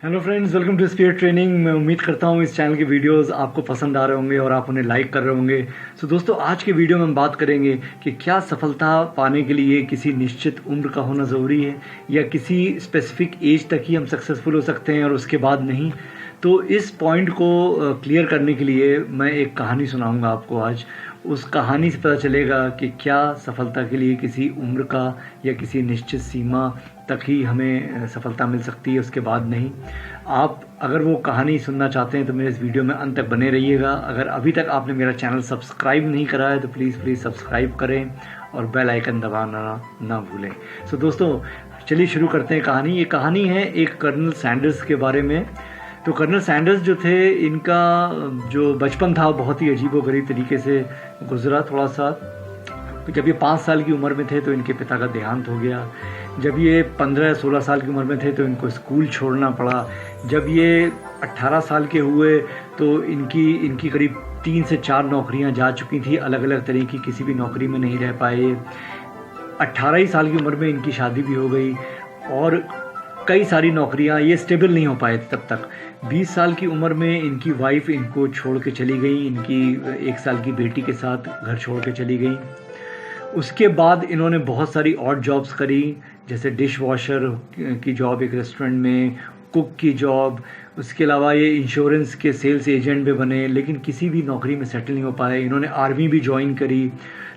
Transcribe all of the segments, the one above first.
Hello friends, welcome to speed training. मैं उम्मीद करता हूँ इस चैनल के वीडियोस आपको पसंद आ रहे होंगे और आप उन्हें लाइक कर रहे होंगे। सो दोस्तों, आज के वीडियो में हम बात करेंगे कि क्या सफलता पाने के लिए किसी निश्चित उम्र का होना ज़रूरी है या किसी स्पेसिफिक एज तक ही हम सक्सेसफुल हो सकते हैं और उसके बाद नहीं। तो इस पॉइंट को क्लियर करने के लिए मैं एक कहानी सुनाऊंगा आपको आज। उस कहानी से पता चलेगा कि क्या सफलता के लिए किसी उम्र का या किसी निश्चित सीमा तक ही हमें सफलता मिल सकती है, उसके बाद नहीं। आप अगर वो कहानी सुनना चाहते हैं तो मेरे इस वीडियो में अंत तक बने रहिएगा। अगर अभी तक आपने मेरा चैनल सब्सक्राइब नहीं करा है तो प्लीज़ सब्सक्राइब करें और बेल आइकन दबाना ना भूलें। सो दोस्तों, चलिए शुरू करते हैं कहानी। ये कहानी है एक कर्नल सैंडर्स के बारे में। तो कर्नल सैंडर्स जो थे, इनका जो बचपन था बहुत ही अजीबोगरीब तरीके से गुजरा। थोड़ा सा जब ये 5 साल की उम्र में थे तो इनके पिता का देहांत हो गया। जब ये 15-16 साल की उम्र में थे तो इनको स्कूल छोड़ना पड़ा। जब ये 18 साल के हुए तो इनकी करीब 3 से 4 नौकरियां जा चुकी थी, अलग अलग तरह की, किसी भी नौकरी में नहीं रह पाए। 18 ही साल की उम्र में इनकी शादी भी हो गई और कई सारी नौकरियां, ये स्टेबल नहीं हो पाए तब तक। 20 साल की उम्र में इनकी वाइफ इनको छोड़ के चली गई, इनकी 1 साल की बेटी के साथ घर छोड़ के चली गई। उसके बाद इन्होंने बहुत सारी और जॉब्स करी, जैसे डिश वॉशर की जॉब एक रेस्टोरेंट में, कुक की जॉब। उसके अलावा ये इंश्योरेंस के सेल्स एजेंट भी बने, लेकिन किसी भी नौकरी में सेटल नहीं हो पाए। इन्होंने आर्मी भी ज्वाइन करी,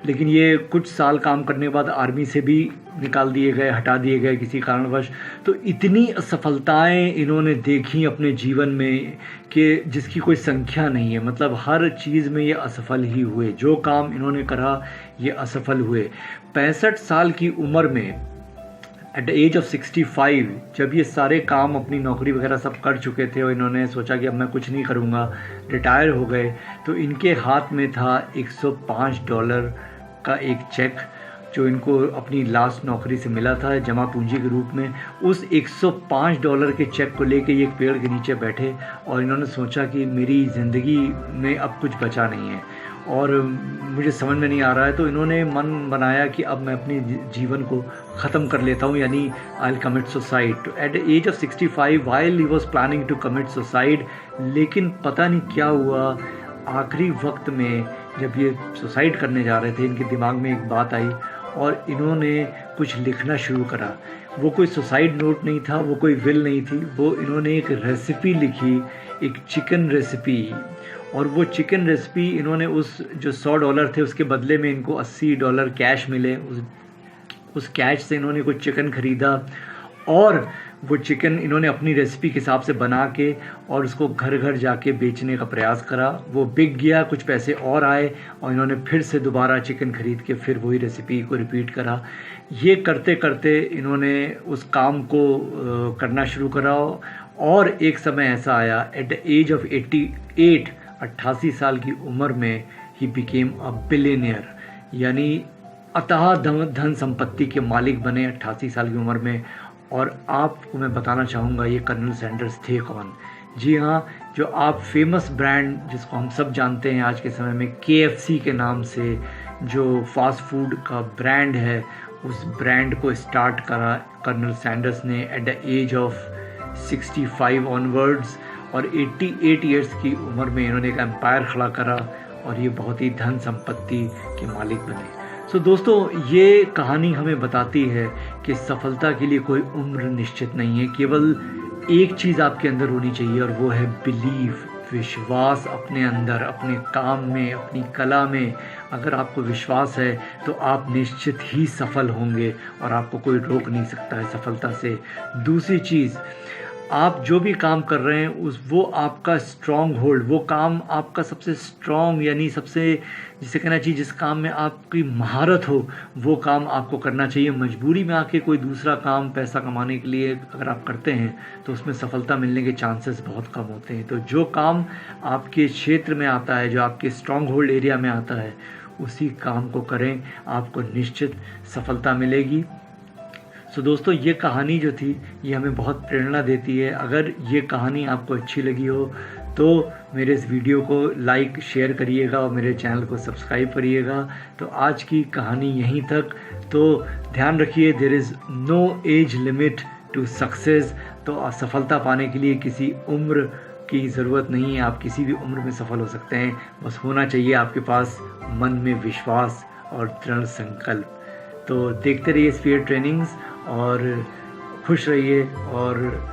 लेकिन ये कुछ साल काम करने के बाद आर्मी से भी निकाल दिए गए, हटा दिए गए किसी कारणवश। तो इतनी असफलताएं इन्होंने देखी अपने जीवन में कि जिसकी कोई संख्या नहीं है। मतलब हर चीज़ में ये असफल ही हुए, जो काम इन्होंने करा ये असफल हुए। 65 साल की उम्र में, एट द एज ऑफ 65, जब ये सारे काम, अपनी नौकरी वगैरह सब कर चुके थे और इन्होंने सोचा कि अब मैं कुछ नहीं करूँगा, रिटायर हो गए, तो इनके हाथ में था $105 का एक चेक जो इनको अपनी लास्ट नौकरी से मिला था जमा पूंजी के रूप में। उस $105 के चेक को लेके ये एक पेड़ के नीचे बैठे और इन्होंने सोचा कि मेरी ज़िंदगी में अब कुछ बचा नहीं है और मुझे समझ में नहीं आ रहा है। तो इन्होंने मन बनाया कि अब मैं अपने जीवन को ख़त्म कर लेता हूँ, यानी आई विल कमिट सुसाइड। तो at the age of 65 while he was planning to commit suicide, लेकिन पता नहीं क्या हुआ, आखिरी वक्त में जब ये सुसाइड करने जा रहे थे, इनके दिमाग में एक बात आई और इन्होंने कुछ लिखना शुरू करा। वो कोई सुसाइड नोट नहीं था, वो कोई विल नहीं थी, वो इन्होंने एक रेसिपी लिखी, एक चिकन रेसिपी। और वो चिकन रेसिपी इन्होंने उस जो $100 थे उसके बदले में इनको $80 कैश मिले। उस कैश से इन्होंने कुछ चिकन ख़रीदा और वो चिकन इन्होंने अपनी रेसिपी के हिसाब से बना के और उसको घर घर जाके बेचने का प्रयास करा। वो बिक गया, कुछ पैसे और आए और इन्होंने फिर से दोबारा चिकन ख़रीद के फिर वही रेसिपी को रिपीट करा। ये करते करते इन्होंने उस काम को करना शुरू करा और एक समय ऐसा आया, एट द एज ऑफ 88 साल की उम्र में ही बिकेम अ बिलियनियर, यानी अथाह धन संपत्ति के मालिक बने 88 साल की उम्र में। और आपको मैं बताना चाहूँगा ये कर्नल सैंडर्स थे कौन। जी हाँ, जो आप फेमस ब्रांड जिसको हम सब जानते हैं आज के समय में, KFC के नाम से, जो फास्ट फूड का ब्रांड है, उस ब्रांड को स्टार्ट करा कर्नल सैंडर्स ने at the age of 65 onwards. और 88 ईयर्स की उम्र में इन्होंने एक एम्पायर खड़ा करा और ये बहुत ही धन संपत्ति के मालिक बने। सो दोस्तों, ये कहानी हमें बताती है कि सफलता के लिए कोई उम्र निश्चित नहीं है। केवल एक चीज़ आपके अंदर होनी चाहिए और वो है बिलीफ, विश्वास अपने अंदर, अपने काम में, अपनी कला में। अगर आपको विश्वास है तो आप निश्चित ही सफल होंगे और आपको कोई रोक नहीं सकता है सफलता से। दूसरी चीज़, आप जो भी काम कर रहे हैं वो आपका स्ट्रॉन्ग होल्ड, वो काम आपका सबसे स्ट्रॉन्ग, यानी सबसे, जिसे कहना चाहिए जिस काम में आपकी महारत हो, वो काम आपको करना चाहिए। मजबूरी में आके कोई दूसरा काम पैसा कमाने के लिए अगर आप करते हैं तो उसमें सफलता मिलने के चांसेस बहुत कम होते हैं। तो जो काम आपके क्षेत्र में आता है, जो आपके स्ट्रॉन्ग होल्ड एरिया में आता है, उसी काम को करें, आपको निश्चित सफलता मिलेगी। सो दोस्तों, ये कहानी जो थी ये हमें बहुत प्रेरणा देती है। अगर ये कहानी आपको अच्छी लगी हो तो मेरे इस वीडियो को लाइक शेयर करिएगा और मेरे चैनल को सब्सक्राइब करिएगा। तो आज की कहानी यहीं तक। तो ध्यान रखिए, there is no age limit to success. तो सफलता पाने के लिए किसी उम्र की ज़रूरत नहीं है, आप किसी भी उम्र में सफल हो सकते हैं। बस होना चाहिए आपके पास मन में विश्वास और दृढ़ संकल्प। तो देखते रहिए स्पीड ट्रेनिंग्स और खुश रहिए और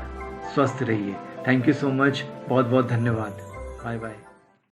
स्वस्थ रहिए। थैंक यू सो मच, बहुत बहुत धन्यवाद। Bye bye.